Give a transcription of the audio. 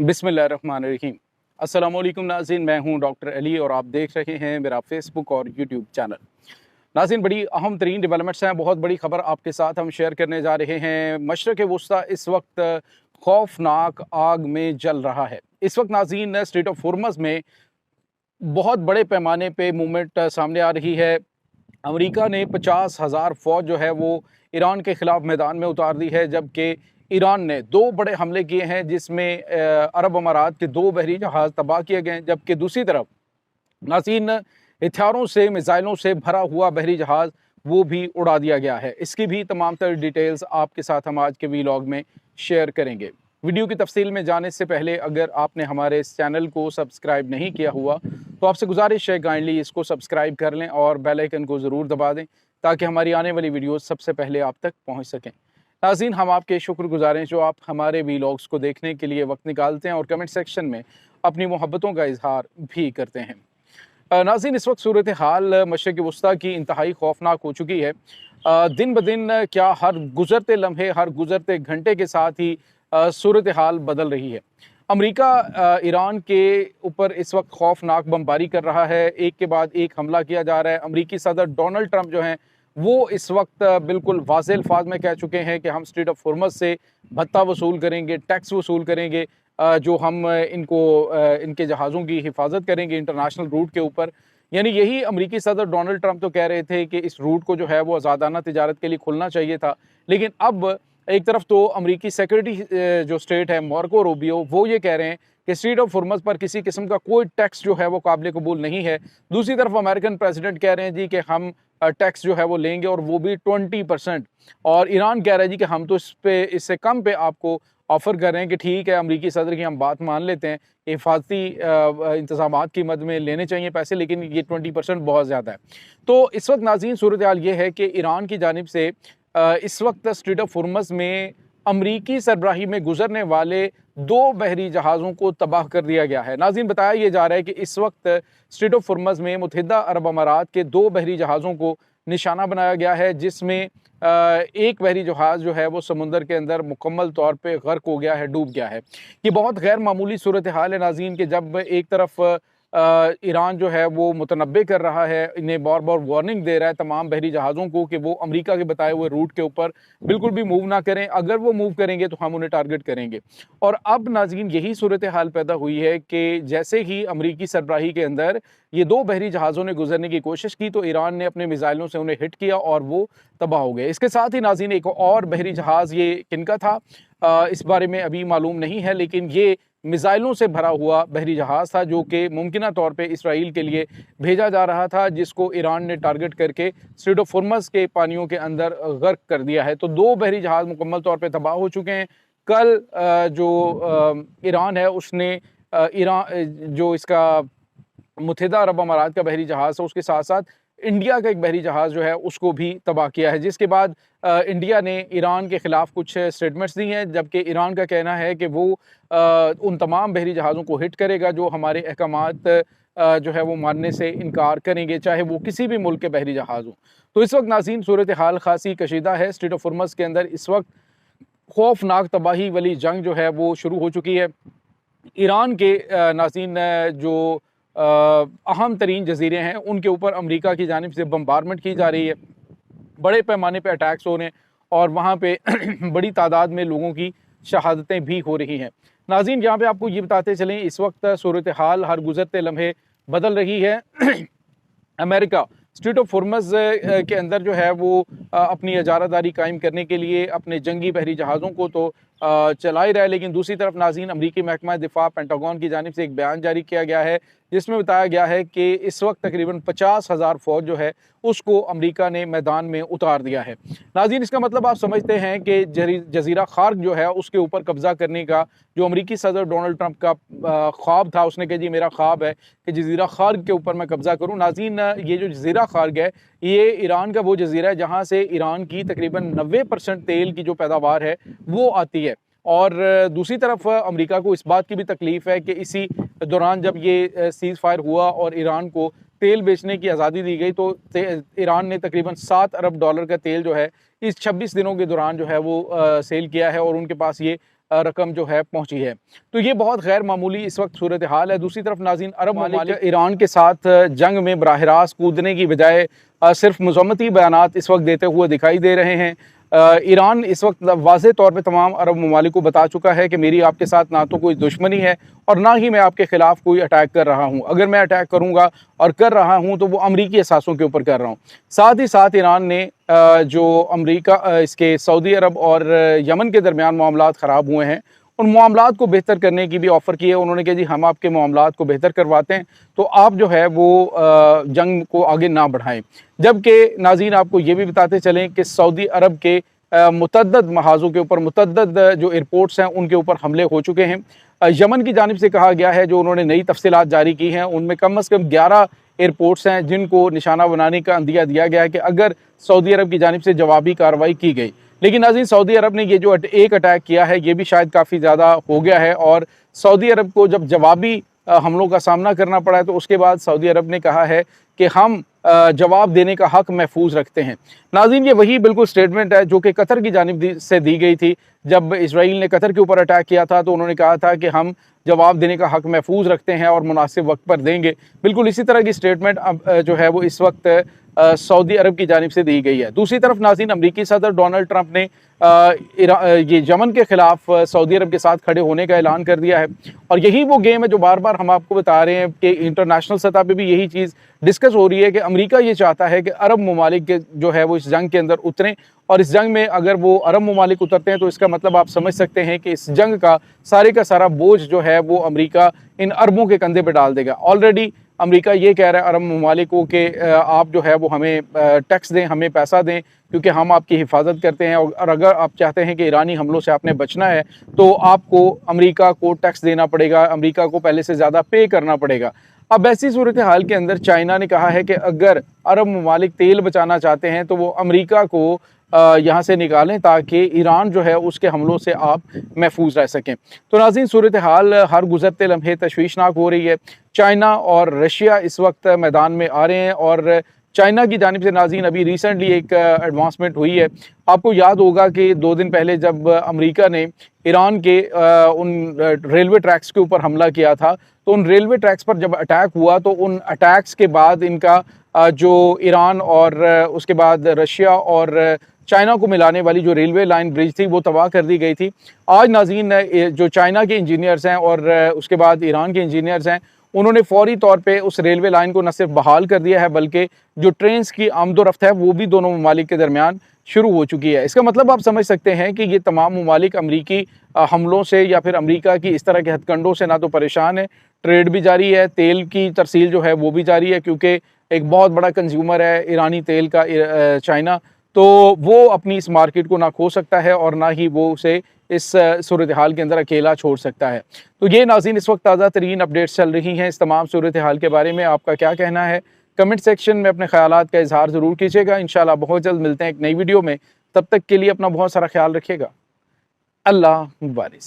बिस्मिल्लाहिर्रहमानिर्रहीम। अस्सलाम वालेकुम नाज़रीन, मैं हूं डॉक्टर अली और आप देख रहे हैं मेरा फेसबुक और यूट्यूब चैनल। नाज़रीन, बड़ी अहम तरीन डेवलपमेंट्स हैं, बहुत बड़ी खबर आपके साथ हम शेयर करने जा रहे हैं। मशरक़ वुस्ता इस वक्त खौफनाक आग में जल रहा है। इस वक्त नाज़रीन स्ट्रेट ऑफ होर्मुज़ में बहुत बड़े पैमाने पे मूवमेंट सामने आ रही है। अमेरिका ने 50,000 फ़ौज जो है वो ईरान के ख़िलाफ़ मैदान में उतार दी है, जबकि ईरान ने 2 बड़े हमले किए हैं, जिसमें अरब अमारात के 2 बहरी जहाज़ तबाह किए गए हैं, जबकि दूसरी तरफ नाज़रीन हथियारों से, मिसाइलों से भरा हुआ बहरी जहाज़ वो भी उड़ा दिया गया है। इसकी भी तमाम तर डिटेल्स आपके साथ हम आज के वीलॉग में शेयर करेंगे। वीडियो की तफसील में जाने से पहले अगर आपने हमारे इस चैनल को सब्सक्राइब नहीं किया हुआ तो आपसे गुजारिश है काइंडली इसको सब्सक्राइब कर लें और बेल आइकन को ज़रूर दबा दें ताकि हमारी आने वाली वीडियोस सबसे पहले आप तक पहुंच सकें। नाज़रीन, हम आपके शुक्रगुज़ार हैं जो आप हमारे वीलॉग्स को देखने के लिए वक्त निकालते हैं और कमेंट सेक्शन में अपनी मोहब्बतों का इजहार भी करते हैं। नाज़रीन, इस वक्त सूरत हाल मशरिक़ वुस्ता की इंतहाई खौफनाक हो चुकी है। दिन ब दिन क्या हर गुज़रते लम्हे, हर गुज़रते घंटे के साथ ही सूरत हाल बदल रही है। अमेरिका ईरान के ऊपर इस वक्त खौफनाक बमबारी कर रहा है, एक के बाद एक हमला किया जा रहा है। अमेरिकी सदर डोनाल्ड ट्रंप जो हैं वो इस वक्त बिल्कुल वाज़ेह अल्फाज में कह चुके हैं कि हम स्ट्रेट ऑफ होर्मुज़ से भत्ता वसूल करेंगे, टैक्स वसूल करेंगे, जो हम इनके जहाज़ों की हिफाजत करेंगे इंटरनेशनल रूट के ऊपर। यानी यही अमेरिकी सदर डोनाल्ड ट्रंप तो कह रहे थे कि इस रूट को जो है वो आज़ादाना तिजारत के लिए खुलना चाहिए था, लेकिन अब एक तरफ तो अमेरिकी सेक्रेटरी जो स्टेट है मार्को रूबियो, वो ये कह रहे हैं कि स्ट्रेट ऑफ होर्मुज़ पर किसी किस्म का कोई टैक्स जो है वो काबिल कबूल नहीं है। दूसरी तरफ अमेरिकन प्रेसिडेंट कह रहे हैं जी कि हम टैक्स जो है वो लेंगे और वो भी 20%। और ईरान कह रहा है जी कि हम तो इससे कम पे आपको ऑफ़र कर रहे हैं कि ठीक है, अमेरिकी सदर की हम बात मान लेते हैं, हिफाजती इंतज़ामात की मद में लेने चाहिए पैसे, लेकिन ये 20% बहुत ज़्यादा है। तो इस वक्त नाज़रीन सूरत हाल ये है कि ईरान की जानिब से इस वक्त स्ट्रेट ऑफ होर्मुज़ में अमरीकी सरबराही में गुजरने वाले 2 बहरी जहाज़ों को तबाह कर दिया गया है। नाज़रीन, बताया यह जा रहा है कि इस वक्त स्ट्रेट ऑफ होर्मुज़ में मुत्तहिदा अरब अमारात के 2 बहरी जहाज़ों को निशाना बनाया गया है, जिसमें एक बहरी जहाज़ जो है वो समुंदर के अंदर मुकम्मल तौर पे गर्क हो गया है, डूब गया है। ये बहुत गैर मामूली सूरत हाल है नाज़रीन कि जब एक तरफ ईरान जो है वो मुतनब्बे कर रहा है, इन्हें बार-बार वार्निंग दे रहा है तमाम बहरी जहाज़ों को कि वो अमेरिका के बताए हुए रूट के ऊपर बिल्कुल भी मूव ना करें, अगर वो मूव करेंगे तो हम उन्हें टारगेट करेंगे। और अब नाज़रीन यही सूरत हाल पैदा हुई है कि जैसे ही अमेरिकी सरबराही के अंदर ये 2 बहरी जहाज़ों ने गुजरने की कोशिश की तो ईरान ने अपने मिसाइलों से उन्हें हिट किया और वो तबाह हो गए। इसके साथ ही नाज़रीन एक और बहरी जहाज़ ये किनका था इस बारे में अभी मालूम नहीं है, लेकिन ये मिसाइलों से भरा हुआ बहरी जहाज़ था जो कि मुमकिना तौर पे इसराइल के लिए भेजा जा रहा था, जिसको ईरान ने टारगेट करके स्ट्रेट ऑफ होर्मुज़ के पानियों के अंदर गर्क कर दिया है। तो 2 बहरी जहाज़ मुकम्मल तौर पे तबाह हो चुके हैं। कल ईरान है उसने जो इसका मुत्तहिदा अरब अमारात का बहरी जहाज़ है उसके साथ साथ इंडिया का एक बहरी जहाज़ जो है उसको भी तबाह किया है, जिसके बाद इंडिया ने ईरान के ख़िलाफ़ कुछ स्टेटमेंट्स दी हैं, जबकि ईरान का कहना है कि वो उन तमाम बहरी जहाज़ों को हिट करेगा जो हमारे अहकामात जो है वो मानने से इनकार करेंगे, चाहे वो किसी भी मुल्क के बहरी जहाज़ हों। तो इस वक्त नाज़रीन सूरत हाल खासी कशीदा है। स्ट्रेट ऑफ होर्मुज़ के अंदर इस वक्त खौफनाक तबाही वाली जंग जो है वो शुरू हो चुकी है। ईरान के नाज़रीन जो अहम तरीन जजीरे हैं उनके ऊपर अमेरिका की जानिब से बम्बारमेंट की जा रही है, बड़े पैमाने पे अटैक्स हो रहे हैं और वहाँ पे बड़ी तादाद में लोगों की शहादतें भी हो रही हैं। नाज़रीन, यहाँ पे आपको ये बताते चलें इस वक्त सूरत हाल हर गुज़रते लम्हे बदल रही है। अमेरिका स्ट्रेट ऑफ होर्मुज़ के अंदर जो है वो अपनी इजारादारी कायम करने के लिए अपने जंगी बहरी जहाज़ों को तो चला ही रहा है, लेकिन दूसरी तरफ नाज़रीन अमरीकी महकमा दिफा पेंटागन की जानिब से एक बयान जारी किया गया है जिसमें बताया गया है कि इस वक्त तकरीबन 50,000 फ़ौज जो है उसको अमेरिका ने मैदान में उतार दिया है। नाज़रीन, इसका मतलब आप समझते हैं कि जजीरा खार्क जो है उसके ऊपर कब्ज़ा करने का जो अमरीकी सदर डोनाल्ड ट्रंप का ख्वाब था, उसने कहा जी मेरा ख्वाब है कि जजीरा खार्क के ऊपर मैं कब्ज़ा करूँ। नाज़रीन, ये जो जजीरा खार्क है ये ईरान का वो जजीरा है जहाँ से ईरान की तकरीबन 90% तेल की जो पैदावार है वो आती है। और दूसरी तरफ अमेरिका को इस बात की भी तकलीफ़ है कि इसी दौरान जब ये सीज़ फायर हुआ और ईरान को तेल बेचने की आज़ादी दी गई तो ईरान ने तकरीबन $7 अरब का तेल जो है इस 26 दिनों के दौरान जो है वो सेल किया है और उनके पास ये रकम जो है पहुंची है। तो ये बहुत गैर मामूली इस वक्त सूरत हाल है। दूसरी तरफ नाज़रीन, अरब ममालिक ईरान के साथ जंग में बराह रास्त कूदने की बजाय सिर्फ मज़म्मती बयानात इस वक्त देते हुए दिखाई दे रहे हैं। ईरान इस वक्त वाज़े तौर पे तमाम अरब ममालिक को बता चुका है कि मेरी आपके साथ ना तो कोई दुश्मनी है और ना ही मैं आपके ख़िलाफ़ कोई अटैक कर रहा हूँ। अगर मैं अटैक करूँगा और कर रहा हूँ तो वो अमरीकी असासों के ऊपर कर रहा हूँ। साथ ही साथ ईरान ने जो अमरीका इसके सऊदी अरब और यमन के दरमियान मामलात ख़राब हुए हैं, उन मामलात को बेहतर करने की भी ऑफ़र की है। उन्होंने कहा जी हम आपके मामलात को बेहतर करवाते हैं, तो आप जो है वो जंग को आगे ना बढ़ाएं। जबकि नाज़रीन आपको ये भी बताते चलें कि सऊदी अरब के मुतअद्दिद महाज़ों के ऊपर, मुतअद्दिद जो एयरपोर्ट्स हैं उनके ऊपर हमले हो चुके हैं। यमन की जानिब से कहा गया है, जो उन्होंने नई तफसीलात जारी की हैं, उनमें कम से कम 11 एयरपोर्ट्स हैं जिनको निशाना बनाने का अंदिया दिया गया है कि अगर सऊदी अरब की जानिब से जवाबी कार्रवाई की गई। लेकिन नाज़रीन, सऊदी अरब ने ये जो एक अटैक किया है ये भी शायद काफ़ी ज़्यादा हो गया है, और सऊदी अरब को जब जवाबी हमलों का सामना करना पड़ा है तो उसके बाद सऊदी अरब ने कहा है कि हम जवाब देने का हक महफूज रखते हैं। नाज़रीन, ये वही बिल्कुल स्टेटमेंट है जो कि कतर की जानिब से दी गई थी। जब इसराइल ने कतर के ऊपर अटैक किया था तो उन्होंने कहा था कि हम जवाब देने का हक महफूज रखते हैं और मुनासिब वक्त पर देंगे। बिल्कुल इसी तरह की स्टेटमेंट अब जो है वो इस वक्त सऊदी अरब की जानिब से दी गई है। दूसरी तरफ नाज़रीन, अमरीकी सदर डोनाल्ड ट्रंप ने ये यमन के ख़िलाफ़ सऊदी अरब के साथ खड़े होने का ऐलान कर दिया है। और यही वो गेम है जो बार बार हम आपको बता रहे हैं कि इंटरनेशनल सतह पे भी यही चीज़ डिस्कस हो रही है कि अमेरिका ये चाहता है कि अरब ममालिक के जो है वो इस जंग के अंदर उतरें, और इस जंग में अगर वो अरब ममालिक उतरते हैं तो इसका मतलब आप समझ सकते हैं कि इस जंग का सारा बोझ जो है वो अमेरिका इन अरबों के कंधे पर डाल देगा। ऑलरेडी अमेरिका ये कह रहा है अरब ममालिकों के आप जो है वो हमें टैक्स दें, हमें पैसा दें, क्योंकि हम आपकी हिफाजत करते हैं, और अगर आप चाहते हैं कि ईरानी हमलों से आपने बचना है तो आपको अमेरिका को टैक्स देना पड़ेगा, अमेरिका को पहले से ज़्यादा पे करना पड़ेगा। अब ऐसी सूरत हाल के अंदर चाइना ने कहा है कि अगर अरब ममालिक तेल बचाना चाहते हैं तो वो अमेरिका को यहाँ से निकालें ताकि ईरान जो है उसके हमलों से आप महफूज रह सकें। तो नाज़रीन, सूरत हाल हर गुज़रते लम्हे तशवीशनाक हो रही है। चाइना और रशिया इस वक्त मैदान में आ रहे हैं, और चाइना की जानिब से नाज़रीन अभी रिसेंटली एक एडवांसमेंट हुई है। आपको याद होगा कि 2 दिन पहले जब अमेरिका ने ईरान के उन रेलवे ट्रैक्स के ऊपर हमला किया था, तो उन रेलवे ट्रैक्स पर जब अटैक हुआ तो उन अटैक्स के बाद इनका जो ईरान और उसके बाद रशिया और चाइना को मिलाने वाली जो रेलवे लाइन ब्रिज थी वो तबाह कर दी गई थी। आज नाज़रीन, जो चाइना के इंजीनियर्स हैं और उसके बाद ईरान के इंजीनियर्स हैं, उन्होंने फौरी तौर पे उस रेलवे लाइन को न सिर्फ बहाल कर दिया है बल्कि जो ट्रेन्स की आमदोरफ्त है वो भी दोनों ममालिक के दरमियान शुरू हो चुकी है। इसका मतलब आप समझ सकते हैं कि ये तमाम ममालिक अमरीकी हमलों से या फिर अमरीका की इस तरह के हथकंडों से ना तो परेशान है, ट्रेड भी जारी है, तेल की तरसील जो है वो भी जारी है, क्योंकि एक बहुत बड़ा कंज्यूमर है ईरानी तेल का चाइना, तो वो अपनी इस मार्केट को ना खो सकता है और ना ही वो उसे इस सूरत हाल के अंदर अकेला छोड़ सकता है। तो ये नाज़रीन इस वक्त ताज़ा तरीन अपडेट्स चल रही हैं। इस तमाम सूरत हाल के बारे में आपका क्या कहना है? कमेंट सेक्शन में अपने ख्यालात का इजहार ज़रूर कीजिएगा। इंशाल्लाह बहुत जल्द मिलते हैं एक नई वीडियो में। तब तक के लिए अपना बहुत सारा ख्याल रखिएगा। अल्लाह मुबारिक।